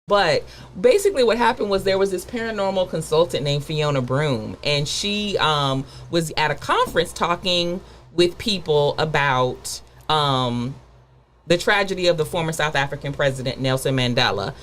But basically what happened was there was this paranormal consultant named Fiona Broom, and she was at a conference talking with people about the tragedy of the former South African president, Nelson Mandela.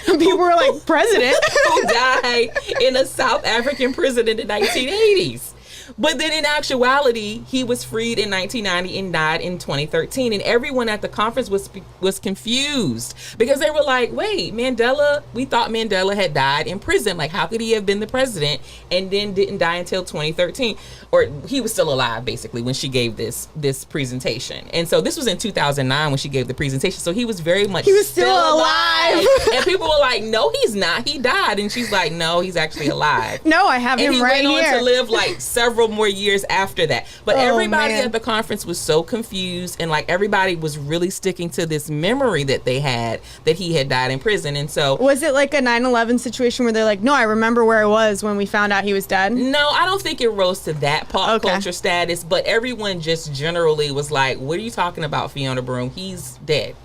People were like, president? Who died in a South African prison in the 1980s. But then in actuality, he was freed in 1990 and died in 2013. And everyone at the conference was confused because they were like, wait, Mandela, we thought Mandela had died in prison. Like, how could he have been the president and then didn't die until 2013? Or he was still alive, basically, when she gave this presentation. And so this was in 2009 when she gave the presentation. So he was very much still alive. And people were like, no, he's not. He died. And she's like, no, he's actually alive. No, I have him right here. And he went on to live like several more years after that. But everybody at the conference was so confused, and like everybody was really sticking to this memory that they had that he had died in prison. And so was it like a 9/11 situation where they're like, no, I remember where I was when we found out he was dead? No, I don't think it rose to that pop culture status, but everyone just generally was like, what are you talking about, Fiona Broom? He's dead.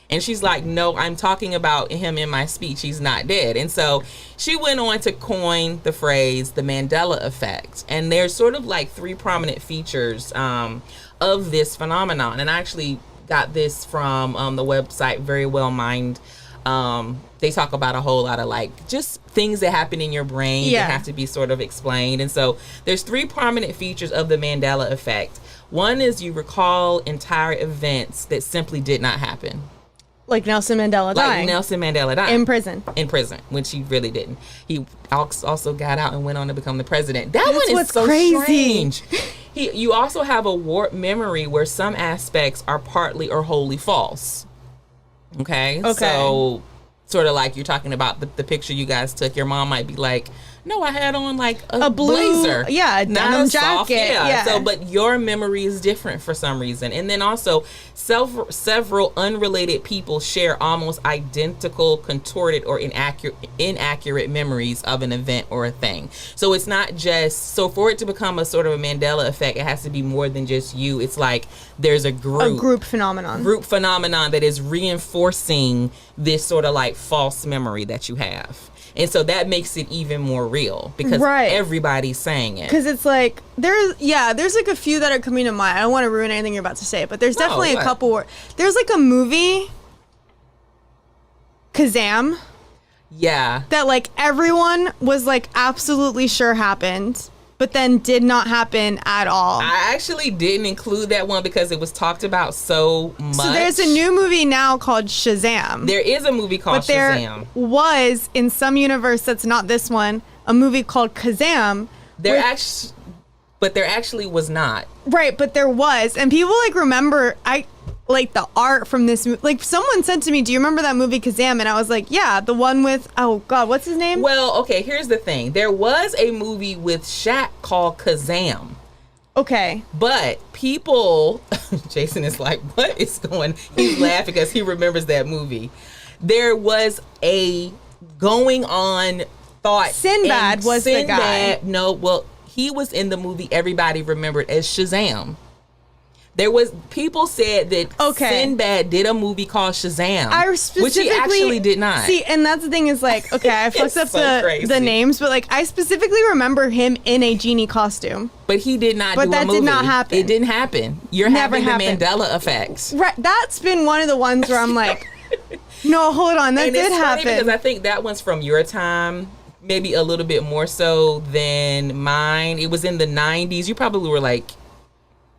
And she's like, no, I'm talking about him in my speech. He's not dead. And so she went on to coin the phrase, the Mandela Effect. And there's sort of like three prominent features of this phenomenon. And I actually got this from the website Very Well Mind. They talk about a whole lot of like just things that happen in your brain that have to be sort of explained. And so there's three prominent features of the Mandela Effect. One is you recall entire events that simply did not happen. Like Nelson Mandela dying. Like Nelson Mandela dying. In prison. In prison, when she really didn't. He also got out and went on to become the president. That's one is so crazy. Strange. You also have a warped memory where some aspects are partly or wholly false. Okay? So, sort of like you're talking about the picture you guys took. Your mom might be like, no, I had on like a blue blazer. Yeah, a denim jacket. Yeah. So, but your memory is different for some reason. And then also, several unrelated people share almost identical, contorted, or inaccurate memories of an event or a thing. So it's not just, so for it to become a sort of a Mandela effect, it has to be more than just you. It's like there's a group phenomenon that is reinforcing this sort of like false memory that you have. And so that makes it even more real because everybody's saying it. Because it's like, there's like a few that are coming to mind. I don't want to ruin anything you're about to say, but there's definitely a couple where there's like a movie, Kazaam. Yeah. That like everyone was like absolutely sure happened, but then did not happen at all. I actually didn't include that one because it was talked about so much. So there's a new movie now called Shazam. There is a movie called Shazam. There was, in some universe that's not this one, a movie called Kazaam. But there actually was not. Right, but there was. And people like remember, like the art from this movie. Like someone said to me, do you remember that movie Kazaam? And I was like, yeah, the one with, oh God, what's his name? Well, okay, here's the thing. There was a movie with Shaq called Kazaam. Okay. But people, Jason is like, what is going, he's laughing because he remembers that movie. There was a going on thought. Sinbad was the guy. No, well, he was in the movie everybody remembered as Shazam. There was, people said that Sinbad did a movie called Shazam, which he actually did not. See, and that's the thing is like, okay, I fucked up the names, but like I specifically remember him in a genie costume. But he did not do a movie. But that did not happen. It didn't happen. You're having the Mandela effect. Right, that's been one of the ones where I'm like, no, hold on, that did happen. Because I think that one's from your time, maybe a little bit more so than mine. It was in the 90s. You probably were like,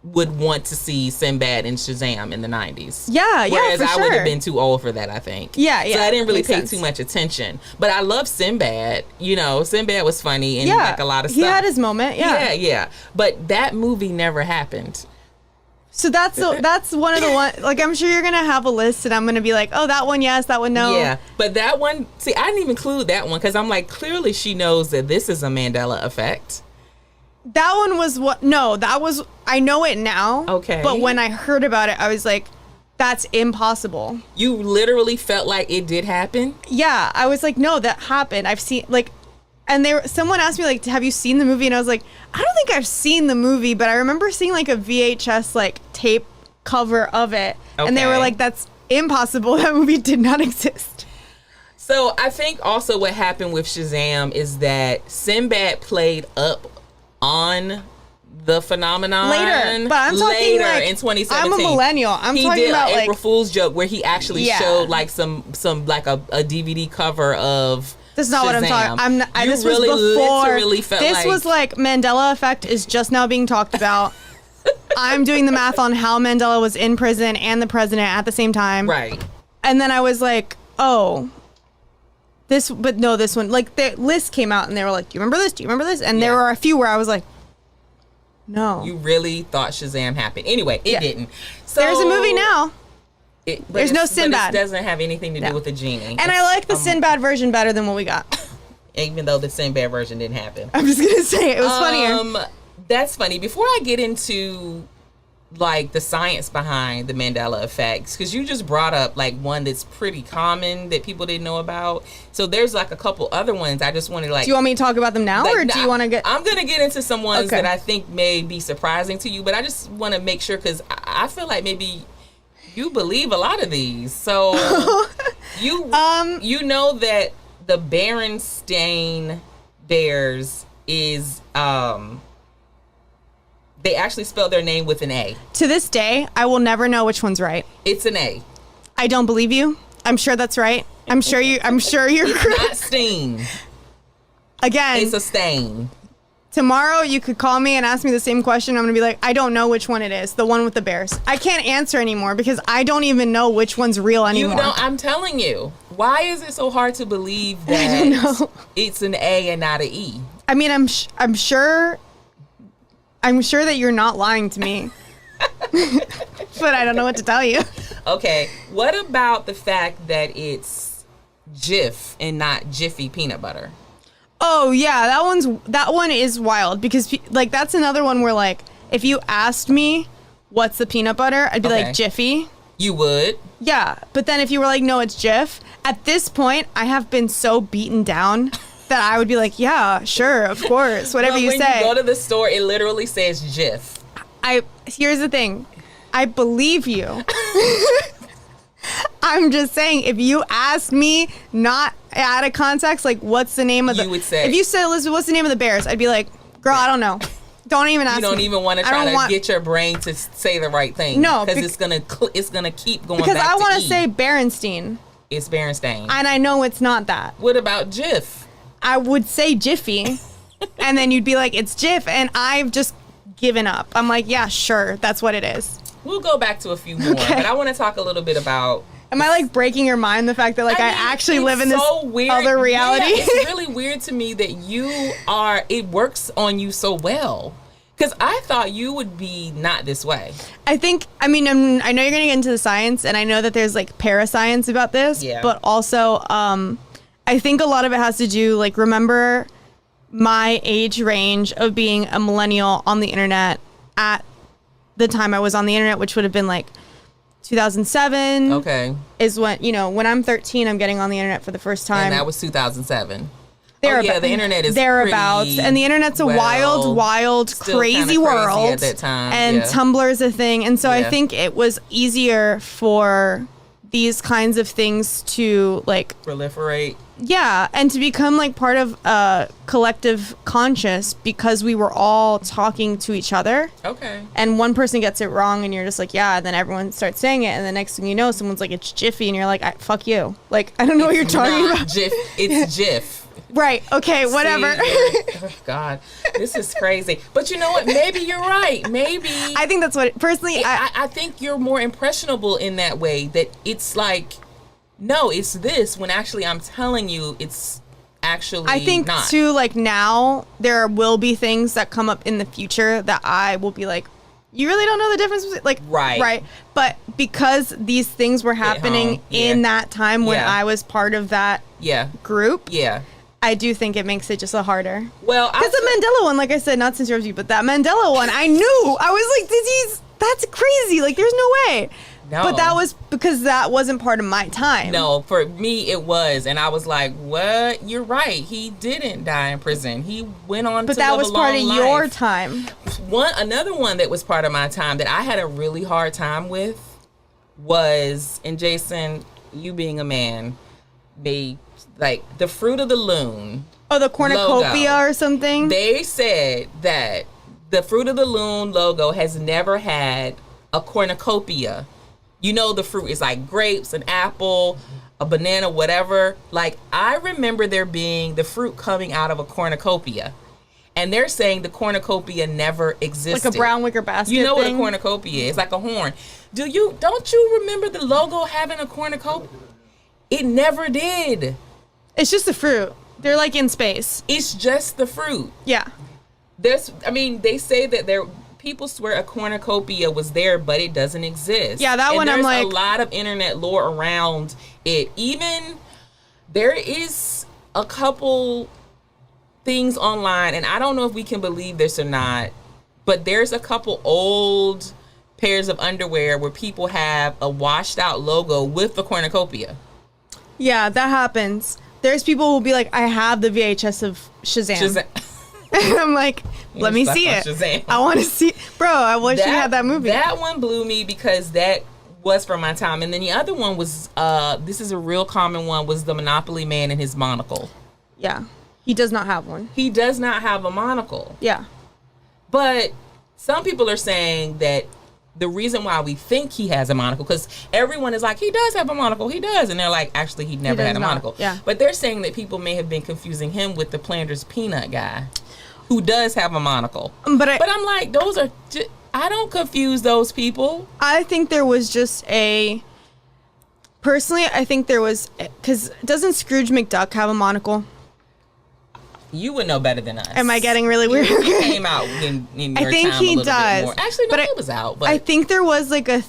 would want to see Sinbad and Shazam in the 90s. Whereas I would have been too old for that, I think. So I didn't really pay too much attention. But I love Sinbad. You know, Sinbad was funny and like a lot of stuff. He had his moment, Yeah. But that movie never happened. So that's one of the ones, like I'm sure you're going to have a list and I'm going to be like, oh, that one yes, that one no. Yeah, but that one, see, I didn't even include that one because I'm like, clearly she knows that this is a Mandela effect. That one was I know it now. Okay. But when I heard about it, I was like, that's impossible. You literally felt like it did happen? Yeah. I was like, no, that happened. I've seen, like, and someone asked me, like, have you seen the movie? And I was like, I don't think I've seen the movie, but I remember seeing, like, a VHS, like, tape cover of it. Okay. And they were like, that's impossible. That movie did not exist. So I think also what happened with Shazam is that Sinbad played up on the phenomenon later, but I'm talking like in 2017. I'm a millennial. He talking did about an like April Fool's joke where he actually showed like some like a DVD cover of. This is not Shazam. what I'm talking. I'm not, you this really was before. Literally felt this was like Mandela Effect is just now being talked about. I'm doing the math on how Mandela was in prison and the president at the same time. Right. And then I was like, oh, this one. Like the list came out and they were like, do you remember this? Do you remember this? And there were a few where I was like, no. You really thought Shazam happened. Anyway, it didn't. So there's a movie now. There's no Sinbad. But it doesn't have anything to do with the genie. And I like the Sinbad version better than what we got. Even though the Sinbad version didn't happen. I'm just going to say it was funnier. That's funny. Before I get into like the science behind the Mandela effects, because you just brought up like one that's pretty common that people didn't know about. So there's like a couple other ones. I just want to like. Do you want me to talk about them now, like, or do you want to get? I'm gonna get into some ones that I think may be surprising to you, but I just want to make sure because I feel like maybe you believe a lot of these. So you know that the Berenstain Bears is they actually spell their name with an A. To this day, I will never know which one's right. It's an A. I don't believe you. I'm sure that's right. I'm sure you're it's correct. Not stain. Again, it's a stain. Tomorrow you could call me and ask me the same question. I'm gonna be like, I don't know which one it is. The one with the bears. I can't answer anymore because I don't even know which one's real anymore. You know, I'm telling you. Why is it so hard to believe that I don't know. It's an A and not an E? I mean, I'm sure that you're not lying to me. But I don't know what to tell you. Okay. What about the fact that it's Jif and not Jiffy peanut butter? Oh yeah, that one is wild because like that's another one where like if you asked me what's the peanut butter, I'd be like Jiffy. You would? Yeah, but then if you were like no, it's Jif. At this point, I have been so beaten down that I would be like, yeah, sure, of course, whatever you say. When you go to the store, it literally says Jif. Here's the thing, I believe you. I'm just saying, if you asked me not out of context, like what's the name of the... You would say... If you said, Elizabeth, what's the name of the Bears? I'd be like, girl, I don't know. Don't even ask me. You don't even want to try to get your brain to say the right thing. No. Because it's gonna keep going because back I want to to say Berenstain. It's Berenstain. And I know it's not that. What about Jif? I would say Jiffy. And then you'd be like, it's Jif. And I've just given up. I'm like, yeah, sure. That's what it is. We'll go back to a few more. But I want to talk a little bit about... Am I like breaking your mind, the fact that like I actually live in this other reality? Yeah, it's really weird to me that it works on you so well. Because I thought you would be not this way. I know you're going to get into the science, and I know that there's like parascience about this, but also I think a lot of it has to do, like, remember my age range of being a millennial on the internet at the time I was on the internet, which would have been like 2007. Okay. Is when I'm 13, I'm getting on the internet for the first time. And that was 2007. The internet is thereabouts, and the internet's a wild, crazy world at that time. And Tumblr's a thing, and so I think it was easier for these kinds of things to like proliferate. Yeah, and to become like part of a collective conscious because we were all talking to each other. Okay. And one person gets it wrong, and you're just like, yeah. And then everyone starts saying it, and the next thing you know, someone's like, it's Jiffy, and you're like, fuck you. Like, I don't know what you're talking about. It's Jif. Right. Okay. Whatever. Oh, God, this is crazy. But you know what? Maybe you're right. Maybe I think that's what personally. I think you're more impressionable in that way. That it's like, no, it's this. When actually, I'm telling you, it's actually. I think not. Too. Like now, there will be things that come up in the future that I will be like, you really don't know the difference between, like, right. But because these things were happening in that time when I was part of that group. Yeah. I do think it makes it just a harder. Well, because the Mandela one, like I said, not since you, but that Mandela one, I knew. I was like, that's crazy. Like, there's no way. No. But that was because that wasn't part of my time. No, for me it was, and I was like, "What? You're right. He didn't die in prison. He went on to live a long life." But that was part of your time. Another one that was part of my time that I had a really hard time with was, and Jason, you being a man, they like the Fruit of the Loom. Oh, the cornucopia logo, or something? They said that the Fruit of the Loom logo has never had a cornucopia. You know, the fruit is like grapes, an apple, a banana, whatever. Like, I remember there being the fruit coming out of a cornucopia. And they're saying the cornucopia never existed. Like a brown wicker basket. You know thing? What a cornucopia is? Like a horn. Don't you remember the logo having a cornucopia? It never did. It's just the fruit. They're like in space. It's just the fruit. Yeah. They say that people swear a cornucopia was there, but it doesn't exist. Yeah, that one I'm like... There's a lot of internet lore around it. Even there is a couple things online, and I don't know if we can believe this or not, but there's a couple old pairs of underwear where people have a washed out logo with the cornucopia. Yeah, that happens. There's people who will be like, I have the VHS of Shazam. And I'm like, let me see it. Shazam. I want to see. Bro, I wish you had that movie. That one blew me because that was from my time. And then the other one was, this is a real common one, was the Monopoly Man and his monocle. Yeah. He does not have one. He does not have a monocle. Yeah. But some people are saying that the reason why we think he has a monocle, because everyone is like, he does have a monocle, he does. And they're like, actually, he never had a monocle. Yeah. But they're saying that people may have been confusing him with the Planters Peanut guy, who does have a monocle. But I'm like, I don't confuse those people. I think there was just personally, I think there was, because doesn't Scrooge McDuck have a monocle? You would know better than us. Am I getting really weird? He came out in your I think time he a little does. bit more. Actually, no, he was out. But I think there was like a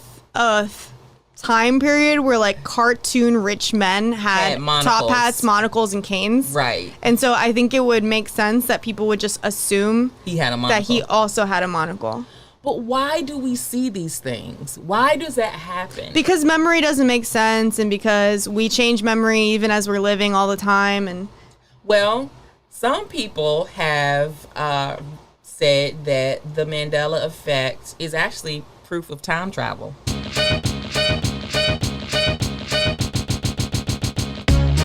time period where like cartoon rich men had top hats, monocles, and canes. Right. And so I think it would make sense that people would just assume he had a monocle. That he also had a monocle. But why do we see these things? Why does that happen? Because memory doesn't make sense, and because we change memory even as we're living all the time. And well, some people have said that the Mandela Effect is actually proof of time travel.